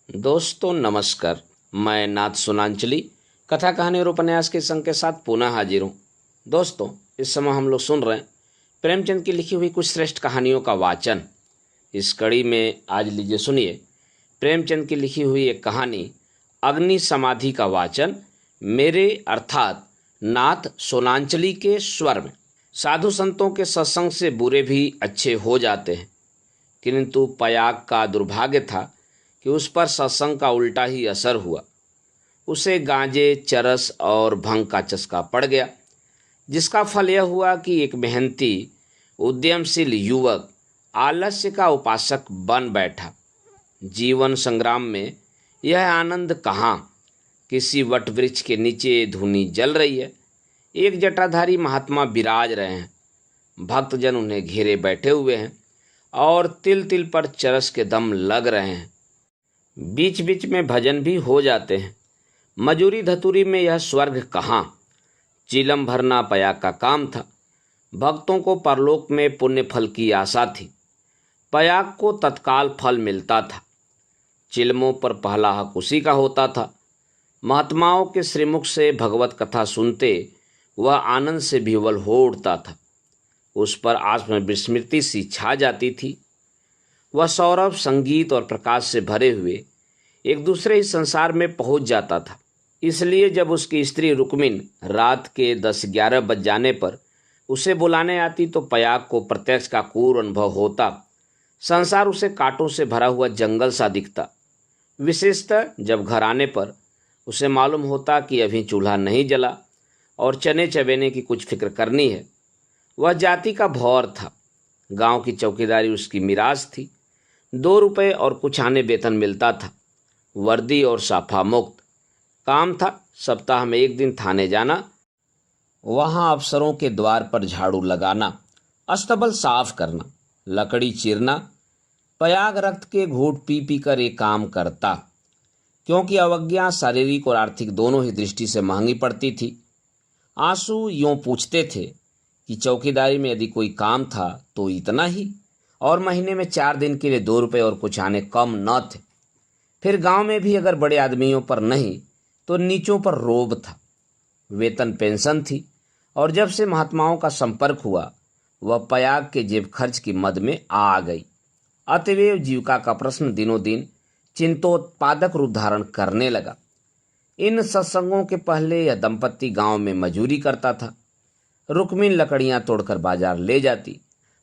दोस्तों नमस्कार। मैं नाथ सोनांचली कथा कहानी और उपन्यास के संग के साथ पुनः हाजिर हूँ। दोस्तों, इस समय हम लोग सुन रहे हैं प्रेमचंद की लिखी हुई कुछ श्रेष्ठ कहानियों का वाचन। इस कड़ी में आज लीजिए सुनिए प्रेमचंद की लिखी हुई एक कहानी अग्नि समाधि का वाचन मेरे अर्थात नाथ सोनांचली के स्वर में। साधु संतों के सत्संग से बुरे भी अच्छे हो जाते हैं, किंतु पयाग का दुर्भाग्य था कि उस पर सत्संग का उल्टा ही असर हुआ। उसे गांजे, चरस और भंग का चस्का पड़ गया, जिसका फल यह हुआ कि एक मेहनती उद्यमशील युवक आलस्य का उपासक बन बैठा। जीवन संग्राम में यह आनंद कहाँ। किसी वटवृक्ष के नीचे धूनी जल रही है, एक जटाधारी महात्मा विराज रहे हैं, भक्तजन उन्हें घेरे बैठे हुए हैं और तिल तिल पर चरस के दम लग रहे हैं। बीच बीच में भजन भी हो जाते हैं। मजूरी धतूरी में यह स्वर्ग कहाँ। चिलम भरना पयाग का काम था। भक्तों को परलोक में पुण्य फल की आशा थी। पयाग को तत्काल फल मिलता था। चिलमों पर पहला हक उसी का होता था। महात्माओं के श्रीमुख से भगवत कथा सुनते वह आनंद से विह्वल हो उठता था। उस पर आत्मविस्मृति सी छा जाती थी। वह सौरभ, संगीत और प्रकाश से भरे हुए एक दूसरे ही संसार में पहुंच जाता था। इसलिए जब उसकी स्त्री रुक्मिन रात के 10-11 बज जाने पर उसे बुलाने आती तो पयाग को प्रत्यक्ष का क्रूर अनुभव होता। संसार उसे कांटों से भरा हुआ जंगल सा दिखता। विशेषतः जब घर आने पर उसे मालूम होता कि अभी चूल्हा नहीं जला और चने चबेने की कुछ फिक्र करनी है। वह जाति का भौर था। गांव की चौकीदारी उसकी मिराज थी। 2 रुपये और कुछ आने वेतन मिलता था। वर्दी और साफा मुक्त काम था। सप्ताह में 1 दिन थाने जाना, वहां अफसरों के द्वार पर झाड़ू लगाना, अस्तबल साफ करना, लकड़ी चीरना। पयाग रक्त के घूंट पी पी कर ये काम करता, क्योंकि अवज्ञा शारीरिक और आर्थिक दोनों ही दृष्टि से महंगी पड़ती थी। आंसू यूं पूछते थे कि चौकीदारी में यदि कोई काम था तो इतना ही, और महीने में 4 दिन के लिए 2 रुपये और कुछ आने कम न थे। फिर गांव में भी अगर बड़े आदमियों पर नहीं तो नीचों पर रोब था। वेतन पेंशन थी, और जब से महात्माओं का संपर्क हुआ वह पयाग के जेब खर्च की मद में आ गई। अतएव जीविका का प्रश्न दिनों दिन चिंतोत्पादक रूप धारण करने लगा। इन सत्संगों के पहले यह दंपत्ति गांव में मजूरी करता था। रुक्मिन लकड़ियां तोड़कर बाजार ले जाती।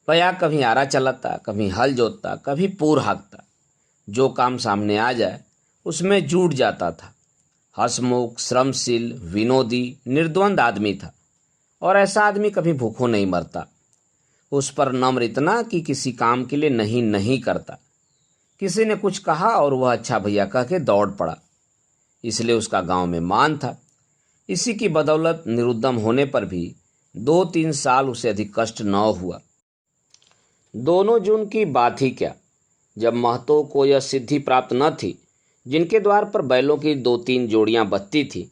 पयाग कभी आरा चलाता, कभी हल जोतता, कभी पूर हाँकता। जो काम सामने आ जाए उसमें जुट जाता था। हंसमुख, श्रमशील, विनोदी, निर्द्वंद आदमी था, और ऐसा आदमी कभी भूखों नहीं मरता। उस पर नम्र इतना कि किसी काम के लिए नहीं नहीं करता। किसी ने कुछ कहा और वह अच्छा भैया कह के दौड़ पड़ा, इसलिए उसका गांव में मान था। इसी की बदौलत निरुद्दम होने पर भी 2-3 साल उसे अधिक कष्ट न हुआ। दोनों जून की बात ही क्या, जब महतों को यह सिद्धि प्राप्त न थी, जिनके द्वार पर बैलों की 2-3 जोड़ियां बत्ती थी,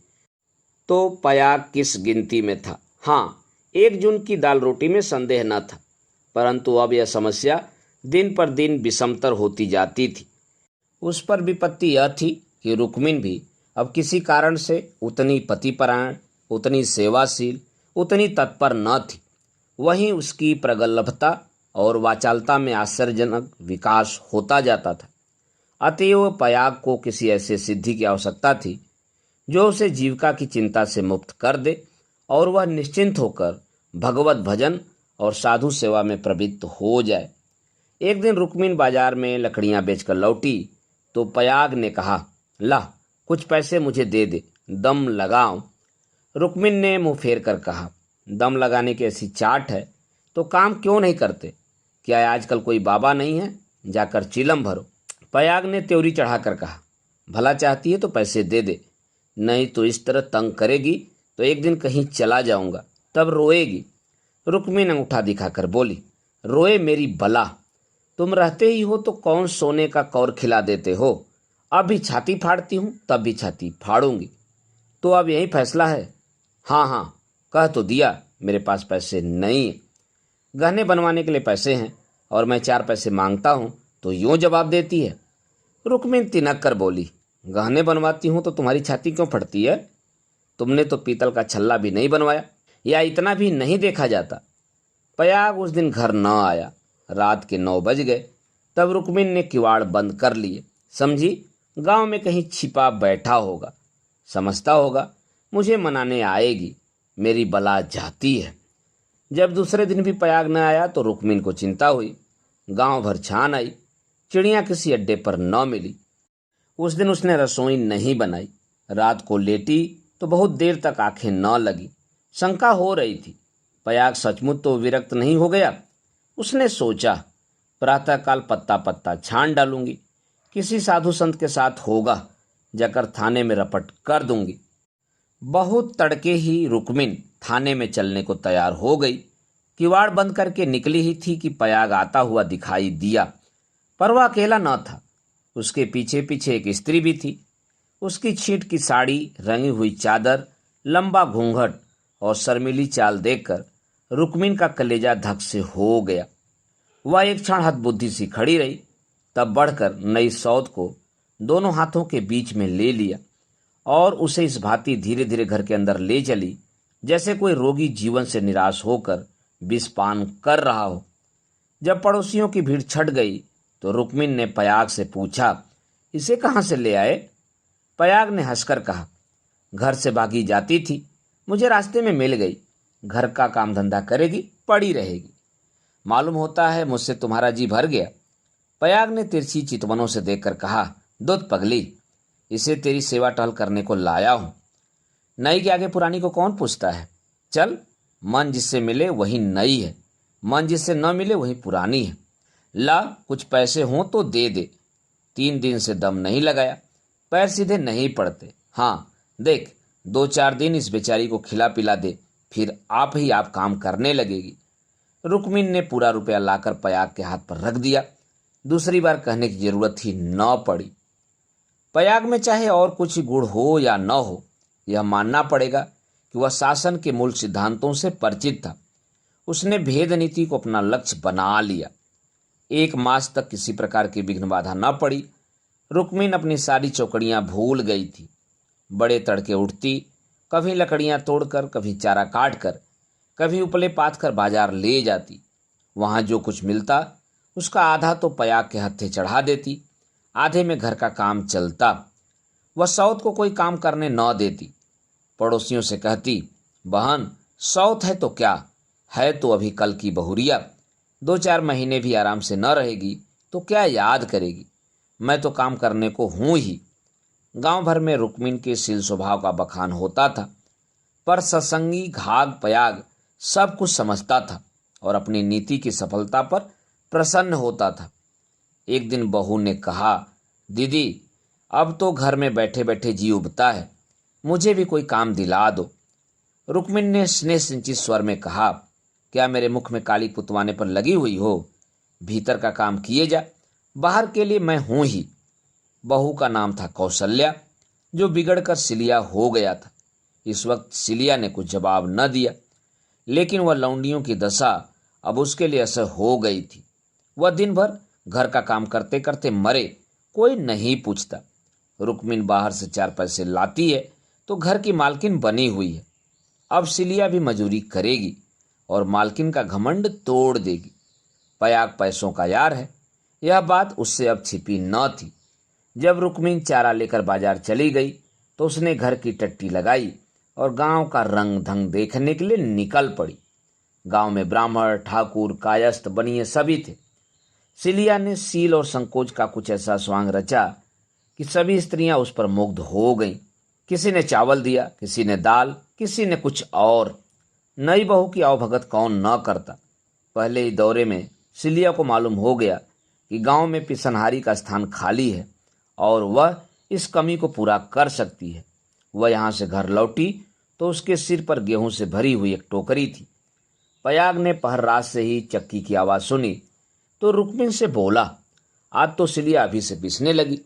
तो पयाग किस गिनती में था। हाँ, 1 जून की दाल रोटी में संदेह न था, परंतु अब यह समस्या दिन पर दिन विषमतर होती जाती थी। उस पर विपत्ति यह थी कि रुक्मिन भी अब किसी कारण से उतनी पतिपरायण, उतनी सेवाशील, उतनी तत्पर न थी। वहीं उसकी प्रगल्भता और वाचालता में आश्चर्यजनक विकास होता जाता था। अतएव पयाग को किसी ऐसे सिद्धि की आवश्यकता थी जो उसे जीविका की चिंता से मुक्त कर दे और वह निश्चिंत होकर भगवत भजन और साधु सेवा में प्रवृत्त हो जाए। एक दिन रुक्मिन बाजार में लकड़ियां बेचकर लौटी तो पयाग ने कहा, ला कुछ पैसे मुझे दे दे, दम लगाओ। रुक्मिन ने मुंह फेर कर कहा, दम लगाने की ऐसी चाट है तो काम क्यों नहीं करते? क्या आजकल कोई बाबा नहीं है? जाकर चिलम भरो। पयाग ने त्योरी चढ़ाकर कहा, भला चाहती है तो पैसे दे दे, नहीं तो इस तरह तंग करेगी तो एक दिन कहीं चला जाऊंगा, तब रोएगी। रुक्मिन अंगूठा दिखाकर बोली, रोए मेरी बला, तुम रहते ही हो तो कौन सोने का कौर खिला देते हो। अब भी छाती फाड़ती हूँ, तब भी छाती फाड़ूंगी। तो अब यही फैसला है? हाँ हाँ, कह तो दिया, मेरे पास पैसे नहीं है। गहने बनवाने के लिए पैसे हैं और मैं 4 पैसे मांगता हूँ तो यूं जवाब देती है। रुक्मिन तिनक कर बोली, गहने बनवाती हूँ तो तुम्हारी छाती क्यों फटती है? तुमने तो पीतल का छल्ला भी नहीं बनवाया, या इतना भी नहीं देखा जाता। पयाग उस दिन घर न आया। रात के 9 बज गए। तब रुक्मिन ने किवाड़ बंद कर लिए। समझी गांव में कहीं छिपा बैठा होगा, समझता होगा मुझे मनाने आएगी, मेरी बला जाती है। जब दूसरे दिन भी पयाग न आया तो रुक्मिन को चिंता हुई। गांव भर छान आई, चिड़िया किसी अड्डे पर न मिली। उस दिन उसने रसोई नहीं बनाई। रात को लेटी तो बहुत देर तक आंखें न लगी। शंका हो रही थी, पयाग सचमुच तो विरक्त नहीं हो गया। उसने सोचा, प्रातःकाल पत्ता पत्ता छान डालूंगी, किसी साधु संत के साथ होगा, जाकर थाने में रपट कर दूंगी। बहुत तड़के ही रुक्मिन थाने में चलने को तैयार हो गई। किवाड़ बंद करके निकली ही थी कि पयाग आता हुआ दिखाई दिया, पर वह अकेला न था। उसके पीछे पीछे एक स्त्री भी थी। उसकी छींट की साड़ी, रंगी हुई चादर, लंबा घूंघट और शर्मीली चाल देखकर रुक्मिन का कलेजा धक से हो गया। वह एक क्षण हतबुद्धि सी खड़ी रही, तब बढ़कर नई सौत को दोनों हाथों के बीच में ले लिया और उसे इस भांति धीरे धीरे घर के अंदर ले चली जैसे कोई रोगी जीवन से निराश होकर विष पान कर रहा हो। जब पड़ोसियों की भीड़ छट गई तो रुक्मिन ने पयाग से पूछा, इसे कहाँ से ले आए? पयाग ने हंसकर कहा, घर से भागी जाती थी, मुझे रास्ते में मिल गई। घर का काम धंधा करेगी, पड़ी रहेगी। मालूम होता है मुझसे तुम्हारा जी भर गया। पयाग ने तिरछी चितवनों से देखकर कहा, दूध पगली, इसे तेरी सेवा टहल करने को लाया हूं। नई के आगे पुरानी को कौन पूछता है? चल, मन जिससे मिले वही नई है, मन जिससे न मिले वही पुरानी है। ला, कुछ पैसे हों तो दे दे। 3 दिन से दम नहीं लगाया, पैर सीधे नहीं पड़ते। हाँ देख, 2-4 दिन इस बेचारी को खिला पिला दे, फिर आप ही आप काम करने लगेगी। रुक्मिन ने पूरा रुपया लाकर पयाग के हाथ पर रख दिया। दूसरी बार कहने की जरूरत ही न पड़ी। पयाग में चाहे और कुछ गुण हो या न हो, यह मानना पड़ेगा कि वह शासन के मूल सिद्धांतों से परिचित था। उसने भेद नीति को अपना लक्ष्य बना लिया। 1 मास तक किसी प्रकार की विघ्न बाधा न पड़ी। रुक्मिन अपनी सारी चौकड़ियां भूल गई थी। बड़े तड़के उठती, कभी लकड़ियां तोड़कर, कभी चारा काटकर, कभी उपले पाथ कर बाजार ले जाती। वहां जो कुछ मिलता उसका आधा तो पयाग के हत्थे चढ़ा देती, आधे में घर का काम चलता। वह सौत को कोई काम करने न देती। पड़ोसियों से कहती, बहन सौत है तो क्या है, तो अभी कल की बहुरिया, 2-4 महीने भी आराम से न रहेगी तो क्या याद करेगी, मैं तो काम करने को हूं ही। गांव भर में रुक्मिन के शील स्वभाव का बखान होता था, पर सत्संगी घाग पयाग सब कुछ समझता था और अपनी नीति की सफलता पर प्रसन्न होता था। एक दिन बहू ने कहा, दीदी अब तो घर में बैठे बैठे जी उबता है, मुझे भी कोई काम दिला दो। रुक्मिन ने स्नेह सिंचित स्वर में कहा, क्या मेरे मुख में काली पुतवाने पर लगी हुई हो? भीतर का काम किए जा, बाहर के लिए मैं हूं ही। बहू का नाम था कौशल्या, जो बिगड़कर सिलिया हो गया था। इस वक्त सिलिया ने कुछ जवाब न दिया, लेकिन वह लौंडियों की दशा अब उसके लिए असर हो गई थी। वह दिन भर घर का काम करते करते मरे, कोई नहीं पूछता। रुक्मिन बाहर से 4 पैसे लाती है तो घर की मालकिन बनी हुई है। अब सिलिया भी मजूरी करेगी और मालकिन का घमंड तोड़ देगी। पयाग पैसों का यार है, यह बात उससे अब छिपी न थी। जब रुक्मिन चारा लेकर बाजार चली गई तो उसने घर की टट्टी लगाई और गांव का रंग ढंग देखने के लिए निकल पड़ी। गांव में ब्राह्मण, ठाकुर, कायस्थ, बनिए सभी थे। सिलिया ने सील और संकोच का कुछ ऐसा स्वांग रचा कि सभी स्त्रियां उस पर मुग्ध हो गईं। किसी ने चावल दिया, किसी ने दाल, किसी ने कुछ और। नई बहू की आवभगत कौन न करता। पहले ही दौरे में सिलिया को मालूम हो गया कि गांव में पिसनहारी का स्थान खाली है और वह इस कमी को पूरा कर सकती है। वह यहाँ से घर लौटी तो उसके सिर पर गेहूं से भरी हुई एक टोकरी थी। पयाग ने पहर रात से ही चक्की की आवाज़ सुनी तो रुक्मिन से बोला, आज तो सिलिया अभी से पिसने लगी।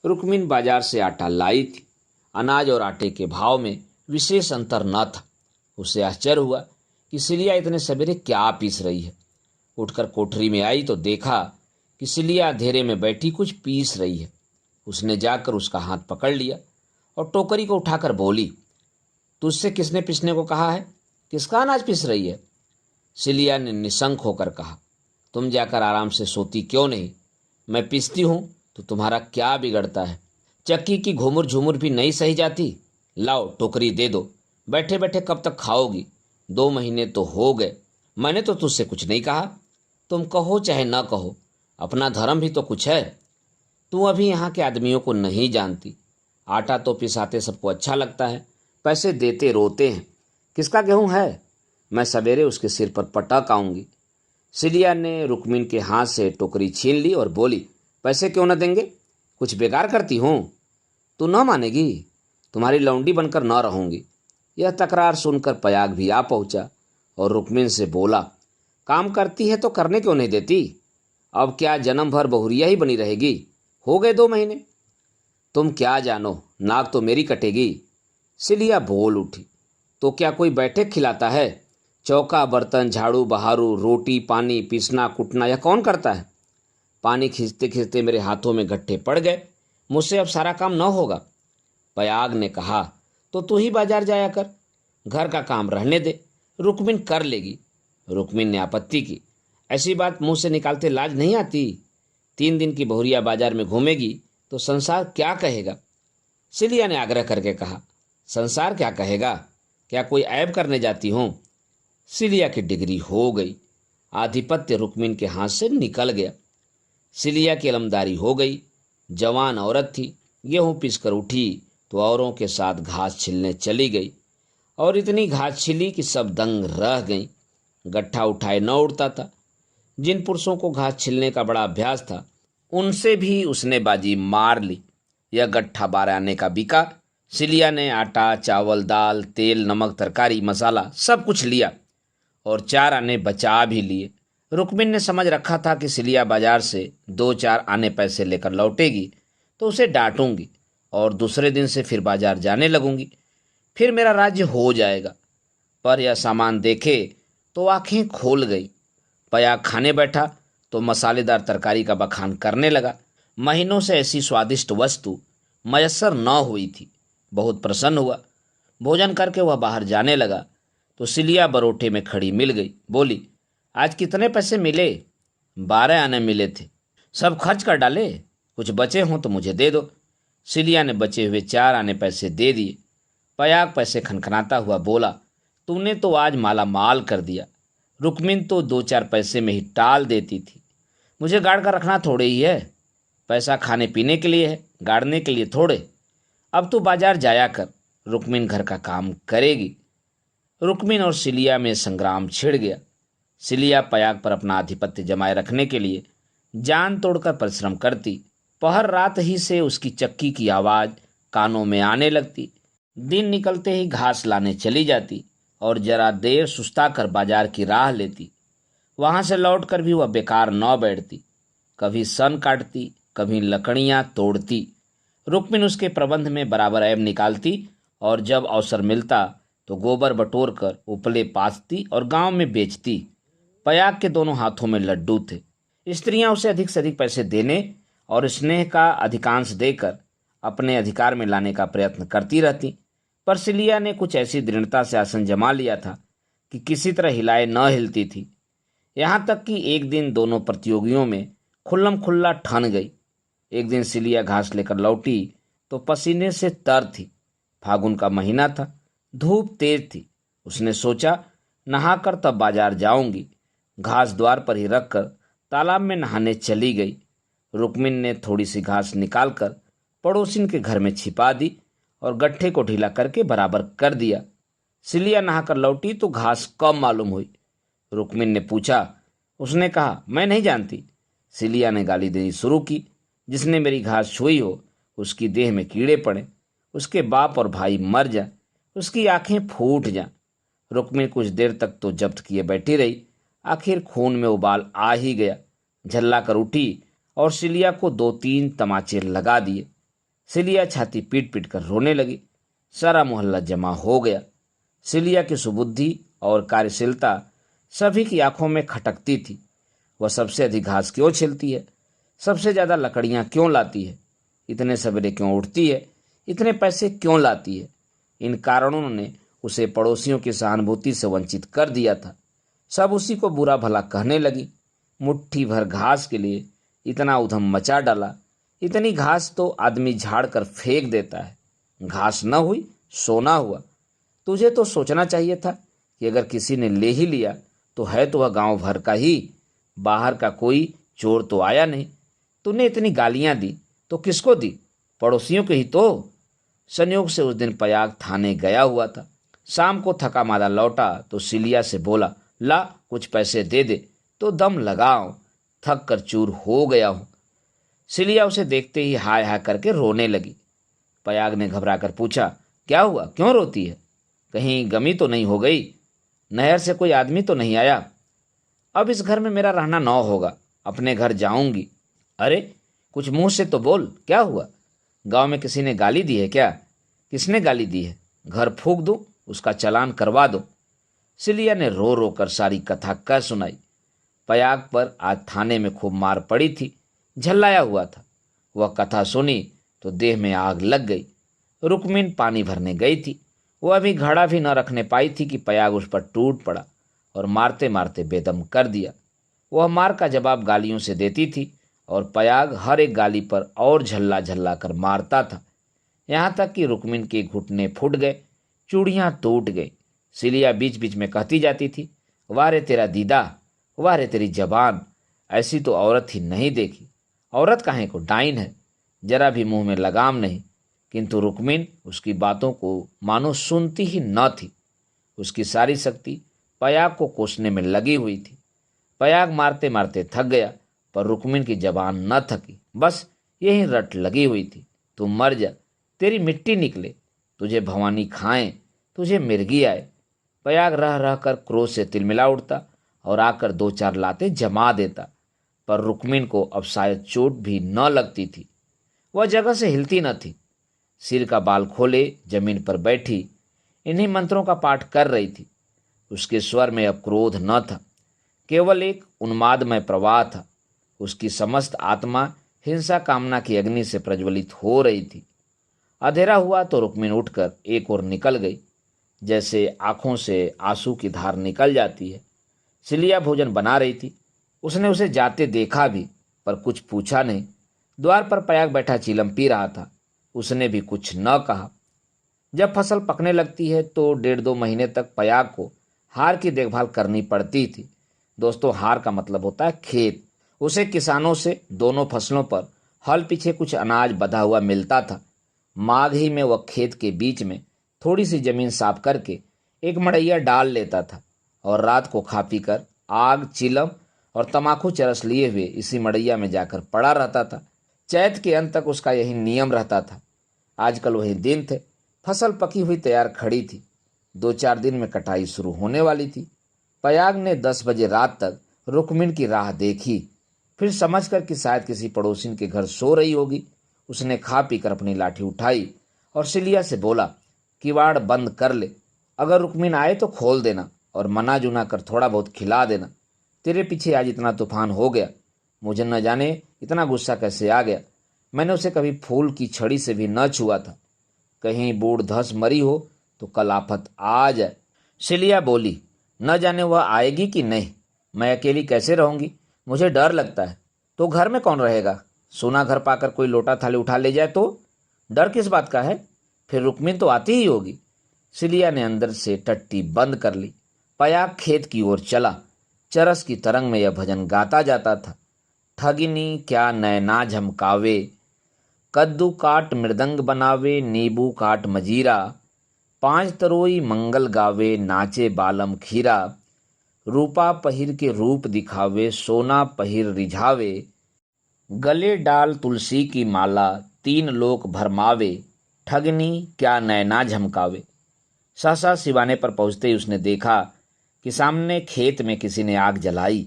रुक्मिन बाजार से आटा लाई थी। अनाज और आटे के भाव में विशेष अंतर न था। उसे आश्चर्य हुआ कि सिलिया इतने सवेरे क्या पीस रही है। उठकर कोठरी में आई तो देखा कि सिलिया अंधेरे में बैठी कुछ पीस रही है। उसने जाकर उसका हाथ पकड़ लिया और टोकरी को उठाकर बोली, तुझसे किसने पीसने को कहा है? किसका अनाज पीस रही है? सिलिया ने निशंक होकर कहा, तुम जाकर आराम से सोती क्यों नहीं? मैं पीसती हूँ तो तुम्हारा क्या बिगड़ता है? चक्की की घुमुर झुमुर भी नहीं सही जाती? लाओ टोकरी दे दो, बैठे बैठे कब तक खाओगी? 2 महीने तो हो गए, मैंने तो तुझसे कुछ नहीं कहा। तुम कहो चाहे न कहो, अपना धर्म भी तो कुछ है। तू अभी यहाँ के आदमियों को नहीं जानती। आटा तो पिसाते सबको अच्छा लगता है, पैसे देते रोते हैं। किसका गेहूं है? मैं सवेरे उसके सिर पर पटक आऊंगी। सिलिया ने रुक्मिन के हाथ से टोकरी छीन ली और बोली, पैसे क्यों न देंगे? कुछ बेकार करती हूँ? तू न मानेगी, तुम्हारी लौंडी बनकर न रहूंगी। यह तकरार सुनकर पयाग भी आ पहुंचा और रुक्मिन से बोला, काम करती है तो करने क्यों नहीं देती? अब क्या जन्म भर बहुरिया ही बनी रहेगी? हो गए 2 महीने। तुम क्या जानो, नाक तो मेरी कटेगी। सिलिया बोल उठी, तो क्या कोई बैठे खिलाता है? चौका बर्तन झाड़ू बहारू रोटी पानी पीसना कुटना यह कौन करता है? पानी खींचते खींचते मेरे हाथों में गट्ठे पड़ गए, मुझसे अब सारा काम न होगा। पयाग ने कहा, तो तू ही बाजार जाया कर, घर का काम रहने दे, रुक्मिन कर लेगी। रुक्मिन ने आपत्ति की, ऐसी बात मुंह से निकालते लाज नहीं आती? 3 दिन की बहुरिया बाजार में घूमेगी तो संसार क्या कहेगा? सिलिया ने आग्रह करके कहा, संसार क्या कहेगा? क्या कोई ऐब करने जाती हूँ? सिलिया की डिग्री हो गई। आधिपत्य रुक्मिन के हाथ से निकल गया। सिलिया की अलमदारी हो गई। जवान औरत थी, गेहूं पीसकर उठी तो औरों के साथ घास छिलने चली गई और इतनी घास छिली कि सब दंग रह गईं। गट्ठा उठाए न उड़ता था। जिन पुरुषों को घास छिलने का बड़ा अभ्यास था, उनसे भी उसने बाजी मार ली। यह गट्ठा 12 आने का बिका। सिलिया ने आटा चावल दाल तेल नमक तरकारी मसाला सब कुछ लिया और 4 आने बचा भी लिए। रुक्मिन ने समझ रखा था कि सिलिया बाजार से 2-4 आने पैसे लेकर लौटेगी तो उसे डांटूंगी और दूसरे दिन से फिर बाजार जाने लगूंगी, फिर मेरा राज्य हो जाएगा। पर यह सामान देखे तो आंखें खोल गई। पयाग खाने बैठा तो मसालेदार तरकारी का बखान करने लगा। महीनों से ऐसी स्वादिष्ट वस्तु मयस्सर न हुई थी। बहुत प्रसन्न हुआ। भोजन करके वह बाहर जाने लगा तो सिलिया बरोठे में खड़ी मिल गई। बोली, आज कितने पैसे मिले? 12 आने मिले थे। सब खर्च कर डाले? कुछ बचे हों तो मुझे दे दो। सिलिया ने बचे हुए 4 आने पैसे दे दिए। पयाग पैसे खनखनाता हुआ बोला, तूने तो आज माला माल कर दिया। रुक्मिन तो 2-4 पैसे में ही टाल देती थी। मुझे गाड़ कर रखना थोड़े ही है। पैसा खाने पीने के लिए है, गाड़ने के लिए थोड़े। अब तू बाजार जाया कर, रुक्मिन घर का काम करेगी। रुक्मिन और सिलिया में संग्राम छिड़ गया। सिलिया पयाग पर अपना आधिपत्य जमाए रखने के लिए जान तोड़कर परिश्रम करती। पहर रात ही से उसकी चक्की की आवाज़ कानों में आने लगती। दिन निकलते ही घास लाने चली जाती और जरा देर सुस्ता कर बाजार की राह लेती। वहां से लौटकर भी वह बेकार न बैठती। कभी सन काटती, कभी लकड़ियां तोड़ती। रुक्मिन उसके प्रबंध में बराबर ऐब निकालती और जब अवसर मिलता तो गोबर बटोर कर उपले पाथती और गांव में बेचती। पयाग के दोनों हाथों में लड्डू थे। स्त्रियां उसे अधिक से अधिक पैसे देने और स्नेह का अधिकांश देकर अपने अधिकार में लाने का प्रयत्न करती रहती। पर सिलिया ने कुछ ऐसी दृढ़ता से आसन जमा लिया था कि किसी तरह हिलाए न हिलती थी। यहाँ तक कि एक दिन दोनों प्रतियोगियों में खुल्लम खुल्ला ठन गई। एक दिन सिलिया घास लेकर लौटी तो पसीने से तर थी। फागुन का महीना था, धूप तेज थी। उसने सोचा, नहाकर तब बाजार जाऊंगी। घास द्वार पर ही रखकर तालाब में नहाने चली गई। रुक्मिन ने थोड़ी सी घास निकालकर पड़ोसिन के घर में छिपा दी और गट्ठे को ढीला करके बराबर कर दिया। सिलिया नहाकर लौटी तो घास कम मालूम हुई। रुक्मिन ने पूछा। उसने कहा, मैं नहीं जानती। सिलिया ने गाली देनी शुरू की। जिसने मेरी घास छुई हो उसकी देह में कीड़े पड़े, उसके बाप और भाई मर जाए, उसकी आंखें फूट जाएं। रुक्मिन कुछ देर तक तो जब्त किए बैठी रही। आखिर खून में उबाल आ ही गया। झल्ला कर उठी और सिलिया को 2-3 तमाचे लगा दिए। सिलिया छाती पीट पीट कर रोने लगी। सारा मोहल्ला जमा हो गया। सिलिया की सुबुद्धि और कार्यशीलता सभी की आंखों में खटकती थी। वह सबसे अधिक घास क्यों छिलती है? सबसे ज्यादा लकड़ियां क्यों लाती है? इतने सवेरे क्यों उठती है, इतने पैसे क्यों लाती है। इन कारणों ने उसे पड़ोसियों की सहानुभूति से वंचित कर दिया था। सब उसी को बुरा भला कहने लगी। मुट्ठी भर घास के लिए इतना उधम मचा डाला। इतनी घास तो आदमी झाड़ कर फेंक देता है, घास न हुई सोना हुआ। तुझे तो सोचना चाहिए था कि अगर किसी ने ले ही लिया तो है तो वह गांव भर का ही, बाहर का कोई चोर तो आया नहीं। तूने इतनी गालियां दी तो किसको दी, पड़ोसियों को ही तो। संयोग से उस दिन पयाग थाने गया हुआ था। शाम को थका मादा लौटा तो सिलिया से बोला, ला कुछ पैसे दे दे तो दम लगाओ, थक कर चूर हो गया हूं। सिलिया उसे देखते ही हाय हाय करके रोने लगी। पयाग ने घबरा कर पूछा, क्या हुआ, क्यों रोती है, कहीं गमी तो नहीं हो गई, नहर से कोई आदमी तो नहीं आया। अब इस घर में मेरा रहना न होगा, अपने घर जाऊंगी। अरे कुछ मुंह से तो बोल, क्या हुआ, गांव में किसी ने गाली दी है क्या, किसने गाली दी है, घर फूंक दूं, उसका चालान करवा दो। सिलिया ने रो रो कर सारी कथा कह सुनाई। पयाग पर आज थाने में खूब मार पड़ी थी, झल्लाया हुआ था। वह कथा सुनी तो देह में आग लग गई। रुक्मिन पानी भरने गई थी। वह अभी घड़ा भी न रखने पाई थी कि पयाग उस पर टूट पड़ा और मारते मारते बेदम कर दिया। वह मार का जवाब गालियों से देती थी और पयाग हर एक गाली पर और झल्ला झल्ला कर मारता था, यहाँ तक कि रुक्मिन के घुटने फूट गए, चूड़ियाँ टूट गई। सिलिया बीच बीच में कहती जाती थी, वाह रे तेरा दीदा, वाह रे तेरी जबान, ऐसी तो औरत ही नहीं देखी। औरत काहे को, डाइन है, जरा भी मुंह में लगाम नहीं। किंतु रुक्मिन उसकी बातों को मानो सुनती ही न थी। उसकी सारी शक्ति पयाग को कोसने में लगी हुई थी। पयाग मारते मारते थक गया, पर रुक्मिन की जबान न थकी, बस यही रट लगी हुई थी, तू मर जा, तेरी मिट्टी निकले, तुझे भवानी खाएं, तुझे मिर्गी आए। पयाग रह रह कर क्रोध से तिलमिला उठता और आकर दो चार लाते जमा देता, पर रुक्मिन को अब शायद चोट भी न लगती थी। वह जगह से हिलती न थी। सिर का बाल खोले जमीन पर बैठी इन्हीं मंत्रों का पाठ कर रही थी। उसके स्वर में अब क्रोध न था, केवल एक उन्मादमय प्रवाह था। उसकी समस्त आत्मा हिंसा कामना की अग्नि से प्रज्वलित हो रही थी। अंधेरा हुआ तो रुक्मिन उठकर एक ओर निकल गई, जैसे आंखों से आंसू की धार निकल जाती है। सिलिया भोजन बना रही थी। उसने उसे जाते देखा भी, पर कुछ पूछा नहीं। द्वार पर पयाग बैठा चीलम पी रहा था, उसने भी कुछ न कहा। जब फसल पकने लगती है तो 1.5-2 महीने तक पयाग को हार की देखभाल करनी पड़ती थी। दोस्तों, हार का मतलब होता है खेत। उसे किसानों से दोनों फसलों पर हल पीछे कुछ अनाज बंधा हुआ मिलता था। माघ ही में वह खेत के बीच में थोड़ी सी जमीन साफ करके एक मड़ैया डाल लेता था और रात को खा पी कर आग, चिलम और तमाकू चरस लिए हुए इसी मड़ैया में जाकर पड़ा रहता था। चैत के अंत तक उसका यही नियम रहता था। आजकल वही दिन थे। फसल पकी हुई तैयार खड़ी थी। 2-4 दिन में कटाई शुरू होने वाली थी। पयाग ने 10 बजे रात तक रुक्मिन की राह देखी। फिर समझकर कि शायद किसी पड़ोसिन के घर सो रही होगी, उसने खा पीकर अपनी लाठी उठाई और सिलिया से बोला, किवाड़ बंद कर ले, अगर रुक्मिन आए तो खोल देना और मना जुना कर थोड़ा बहुत खिला देना। तेरे पीछे आज इतना तूफान हो गया, मुझे न जाने इतना गुस्सा कैसे आ गया। मैंने उसे कभी फूल की छड़ी से भी न छुआ था। कहीं बूढ़ धस मरी हो तो कल आफत आ जाए। सिलिया बोली, न जाने वह आएगी कि नहीं, मैं अकेली कैसे रहूंगी, मुझे डर लगता है। तो घर में कौन रहेगा, सोना घर पाकर कोई लोटा थाली उठा ले जाए तो डर किस बात का है, फिर रुक्मिन तो आती ही होगी। सिलिया ने अंदर से टट्टी बंद कर ली। पयाग खेत की ओर चला। चरस की तरंग में यह भजन गाता जाता था, ठगिनी क्या नैना झमकावे, कद्दू काट मृदंग बनावे, नींबू काट मजीरा, 5 तरोई मंगल गावे, नाचे बालम खीरा, रूपा पहिर के रूप दिखावे, सोना पहिर रिझावे, गले डाल तुलसी की माला, 3 लोक भरमावे, ठगनी क्या नैना झमकावे। सहसा सिवाने पर पहुंचते ही उसने देखा कि सामने खेत में किसी ने आग जलाई।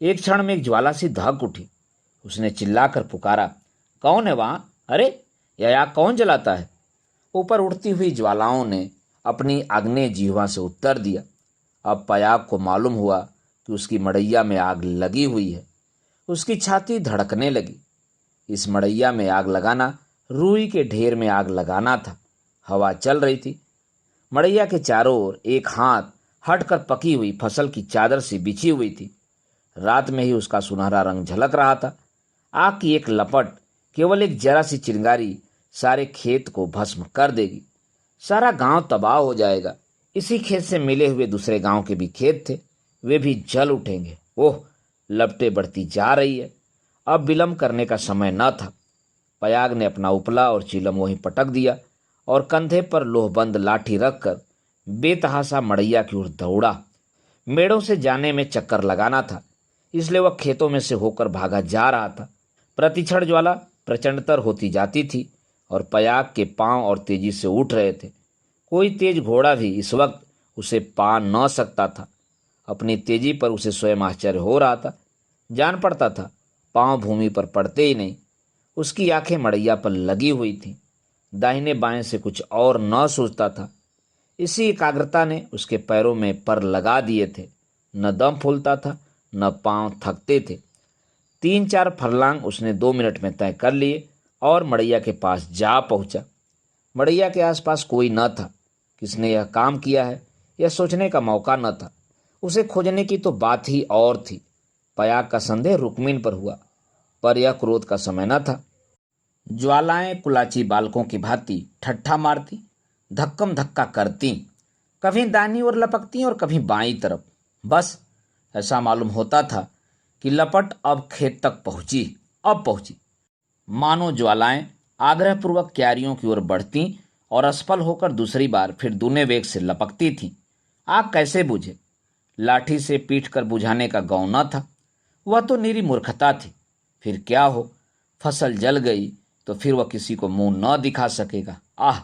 एक क्षण में एक ज्वाला सी धक उठी। उसने चिल्लाकर पुकारा, कौन है वहां, अरे यह आग कौन जलाता है। ऊपर उठती हुई ज्वालाओं ने अपनी आग्नेय जिह्वा से उत्तर दिया। अब पयाग को मालूम हुआ कि उसकी मड़ैया में आग लगी हुई है। उसकी छाती धड़कने लगी। इस मड़ैया में आग लगाना रुई के ढेर में आग लगाना था। हवा चल रही थी। मड़ैया के चारों ओर एक हाथ हटकर पकी हुई फसल की चादर सी बिछी हुई थी। रात में ही उसका सुनहरा रंग झलक रहा था। आग की एक लपट, केवल एक जरा सी चिंगारी सारे खेत को भस्म कर देगी। सारा गांव तबाह हो जाएगा। इसी खेत से मिले हुए दूसरे गांव के भी खेत थे, वे भी जल उठेंगे। ओह, लपटें बढ़ती जा रही है। अब विलंब करने का समय न था। पयाग ने अपना उपला और चिलम वहीं पटक दिया और कंधे पर लोहबंद लाठी रखकर बेतहासा मड़ैया की ओर दौड़ा। मेड़ों से जाने में चक्कर लगाना था, इसलिए वह खेतों में से होकर भागा जा रहा था। प्रतिक्षण ज्वाला प्रचंडतर होती जाती थी और पयाग के पांव और तेजी से उठ रहे थे। कोई तेज घोड़ा भी इस वक्त उसे पा न सकता था। अपनी तेजी पर उसे स्वयं आश्चर्य हो रहा था। जान पड़ता था पांव भूमि पर पड़ते ही नहीं। उसकी आंखें मड़ैया पर लगी हुई थीं। दाहिने बाएं से कुछ और न सोचता था। इसी एकाग्रता ने उसके पैरों में पर लगा दिए थे। न दम फूलता था, न पांव थकते थे। 3-4 फरलांग उसने 2 मिनट में तय कर लिए और मड़ैया के पास जा पहुंचा। मड़ैया के आसपास कोई न था। किसने यह काम किया है, यह सोचने का मौका न था। उसे खोजने की तो बात ही और थी। पयाग का संदेह रुक्मिन पर हुआ, पर यह क्रोध का समय न था। ज्वालाएं कुलाची बालकों की भांति ठट्ठा मारती, धक्कम धक्का करती, कभी दाहिनी ओर लपकती और कभी बाईं तरफ। बस ऐसा मालूम होता था कि लपट अब खेत तक पहुंची। मानो ज्वालाएं आग्रहपूर्वक क्यारियों की ओर बढ़ती और असफल होकर दूसरी बार फिर दूने वेग से लपकती थीं। आग कैसे बुझे? लाठी से पीट कर बुझाने का गौ न था। वह तो निरी मूर्खता थी। फिर क्या हो, फसल जल गई तो फिर वह किसी को मुंह न दिखा सकेगा। आह,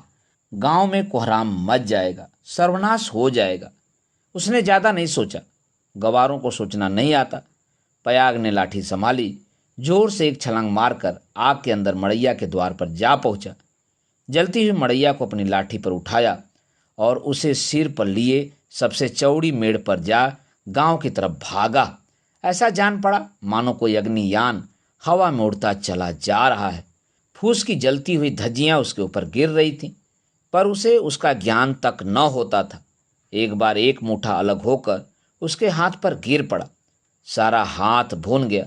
गांव में कोहराम मच जाएगा, सर्वनाश हो जाएगा। उसने ज्यादा नहीं सोचा। गवारों को सोचना नहीं आता। पयाग ने लाठी संभाली, जोर से एक छलांग मारकर आग के अंदर मड़ैया के द्वार पर जा पहुंचा। जलती हुई मड़ैया को अपनी लाठी पर उठाया और उसे सिर पर लिए सबसे चौड़ी मेड़ पर जा गांव की तरफ भागा। ऐसा जान पड़ा मानो कोई अग्नियान हवा में उड़ता चला जा रहा है। फूस की जलती हुई धज्जियां उसके ऊपर गिर रही थीं, पर उसे उसका ज्ञान तक न होता था। एक बार एक मुट्ठा अलग होकर उसके हाथ पर गिर पड़ा। सारा हाथ भून गया,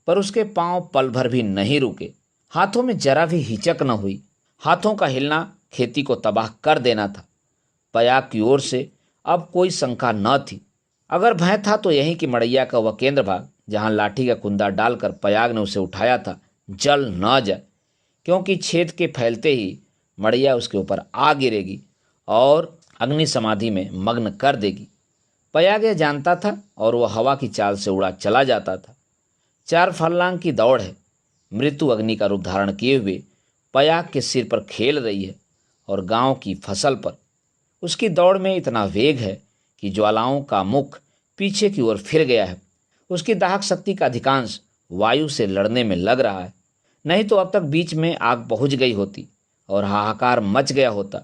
पर उसके पांव पल भर भी नहीं रुके। हाथों में जरा भी हिचक न हुई। हाथों का हिलना खेती को तबाह कर देना था। पयाग की ओर से अब कोई शंका न थी। अगर भय था तो यही कि मड़ैया का वह केंद्र भाग जहां लाठी का कुंदा डालकर पयाग ने उसे उठाया था जल न जाए, क्योंकि छेद के फैलते ही मड़ैया उसके ऊपर आ गिरेगी और अग्नि समाधि में मग्न कर देगी। पयाग यह जानता था और वह हवा की चाल से उड़ा चला जाता था। 4 फरलांग की दौड़ है। मृत्यु अग्नि का रूप धारण किए हुए पयाग के सिर पर खेल रही है और गांव की फसल पर। उसकी दौड़ में इतना वेग है कि ज्वालाओं का मुख पीछे की ओर फिर गया है। उसकी दाहक शक्ति का अधिकांश वायु से लड़ने में लग रहा है। नहीं तो अब तक बीच में आग पहुंच गई होती और हाहाकार मच गया होता।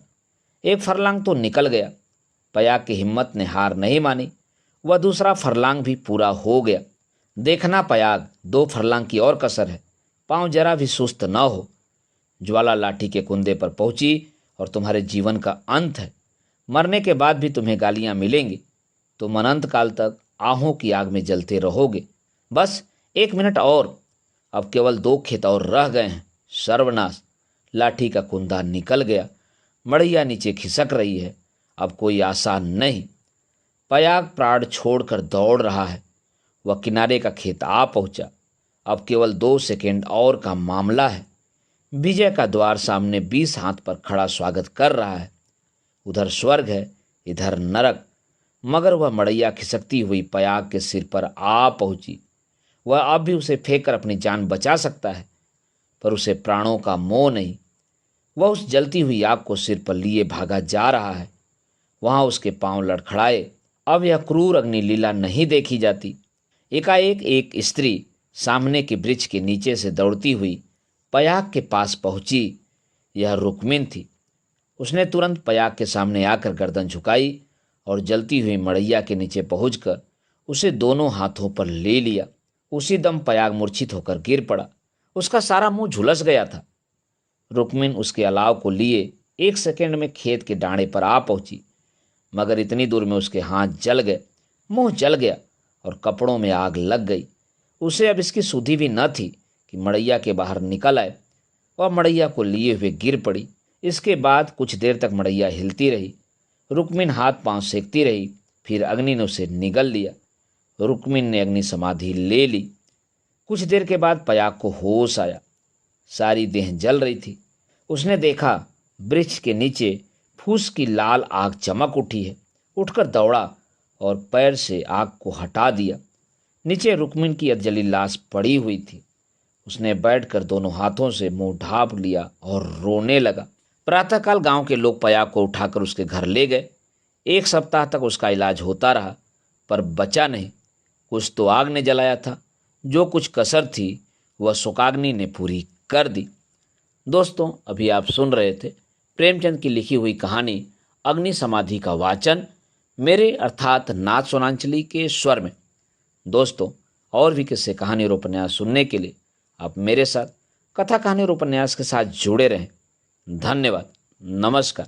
एक फरलांग तो निकल गया। पयाग की हिम्मत ने हार नहीं मानी। वह दूसरा फरलांग भी पूरा हो गया। देखना पयाग, 2 फरलांग की और कसर है। पांव जरा भी सुस्त न हो। ज्वाला लाठी के कुंदे पर पहुंची और तुम्हारे जीवन का अंत है। मरने के बाद भी तुम्हें गालियां मिलेंगी। तुम अनंत काल तक आहों की आग में जलते रहोगे। बस 1 मिनट और। अब केवल 2 खेत और रह गए हैं। सर्वनाश! लाठी का कुंदा निकल गया। मड़ैया नीचे खिसक रही है। अब कोई आशा नहीं। पयाग प्राण छोड़कर दौड़ रहा है। वह किनारे का खेत आ पहुंचा। अब केवल 2 सेकेंड और का मामला है। विजय का द्वार सामने 20 हाथ पर खड़ा स्वागत कर रहा है। उधर स्वर्ग है, इधर नरक। मगर वह मड़ैया खिसकती हुई पयाग के सिर पर आ पहुंची। वह अब भी उसे फेंक कर अपनी जान बचा सकता है, पर उसे प्राणों का मोह नहीं। वह उस जलती हुई आग को सिर पर लिए भागा जा रहा है। वहां उसके पांव लड़खड़ाए। अब यह क्रूर अग्नि लीला नहीं देखी जाती। एकाएक एक स्त्री सामने के वृक्ष के नीचे से दौड़ती हुई पयाग के पास पहुंची। यह रुक्मिन थी। उसने तुरंत पयाग के सामने आकर गर्दन झुकाई और जलती हुई मड़ैया के नीचे पहुंचकर उसे दोनों हाथों पर ले लिया। उसी दम पयाग मूर्छित होकर गिर पड़ा। उसका सारा मुंह झुलस गया था। रुक्मिन उसके अलाव को लिए 1 सेकंड में खेत के डांडे पर आ पहुंची, मगर इतनी दूर में उसके हाथ जल गए, मुंह जल गया और कपड़ों में आग लग गई। उसे अब इसकी सुधि भी न थी कि मड़ैया के बाहर निकल आए और मड़ैया को लिए हुए गिर पड़ी। इसके बाद कुछ देर तक मड़ैया हिलती रही। रुक्मिन हाथ पांव सेकती रही, फिर अग्नि ने उसे निगल लिया। रुक्मिन ने अग्नि समाधि ले ली। कुछ देर के बाद पयाग को होश आया। सारी देह जल रही थी। उसने देखा वृक्ष के नीचे फूस की लाल आग चमक उठी है। उठकर दौड़ा और पैर से आग को हटा दिया। नीचे रुक्मिन की अधजली लाश पड़ी हुई थी। उसने बैठकर दोनों हाथों से मुंह ढांप लिया और रोने लगा। प्रातःकाल गांव के लोग पयाग को उठाकर उसके घर ले गए। 1 सप्ताह तक उसका इलाज होता रहा, पर बचा नहीं। कुछ तो आग ने जलाया था, जो कुछ कसर थी वह शोकाग्नि ने पूरी कर दी। दोस्तों, अभी आप सुन रहे थे प्रेमचंद की लिखी हुई कहानी अग्नि समाधि का वाचन मेरे अर्थात नाथ सोनांचली के स्वर में। दोस्तों, और भी किस्से, कहानी और उपन्यास सुनने के लिए आप मेरे साथ कथा कहानी और उपन्यास के साथ जुड़े रहें। धन्यवाद। नमस्कार।